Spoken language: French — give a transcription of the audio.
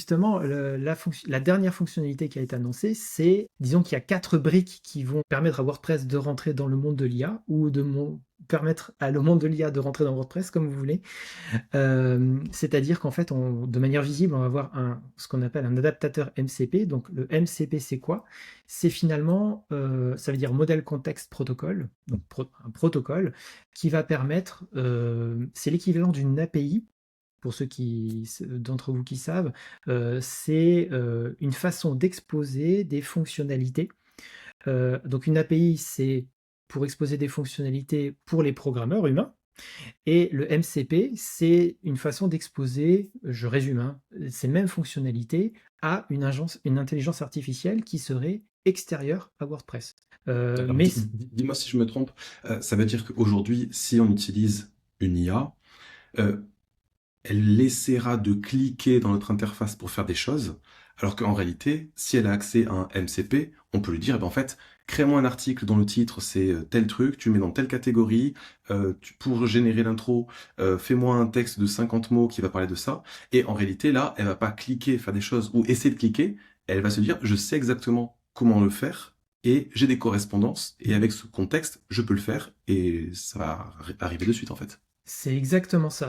justement, la dernière fonctionnalité qui a été annoncée, c'est, disons qu'il y a 4 briques qui vont permettre à WordPress de rentrer dans le monde de l'IA ou permettre à le monde de l'IA de rentrer dans WordPress, comme vous voulez. C'est-à-dire qu'en fait, de manière visible, on va avoir ce qu'on appelle un adaptateur MCP. Donc le MCP, c'est quoi? C'est finalement, ça veut dire Model Context Protocol, donc un protocole qui va permettre, c'est l'équivalent d'une API. Pour d'entre vous qui savent, c'est une façon d'exposer des fonctionnalités. Donc une API, c'est pour exposer des fonctionnalités pour les programmeurs humains. Et le MCP, c'est une façon d'exposer, je résume, hein, ces mêmes fonctionnalités à une intelligence artificielle qui serait extérieure à WordPress. Alors, Mais dis-moi si je me trompe, ça veut dire qu'aujourd'hui, si on utilise une IA, euh, elle essaiera de cliquer dans notre interface pour faire des choses, alors qu'en réalité, si elle a accès à un MCP, on peut lui dire, eh ben, en fait, crée-moi un article dont le titre c'est tel truc, tu mets dans telle catégorie, pour générer l'intro, fais-moi un texte de 50 mots qui va parler de ça, et en réalité, là, elle va pas cliquer, faire des choses, ou essayer de cliquer, elle va se dire, je sais exactement comment le faire, et j'ai des correspondances, et avec ce contexte, je peux le faire, et ça va arriver de suite, en fait. c'est exactement ça.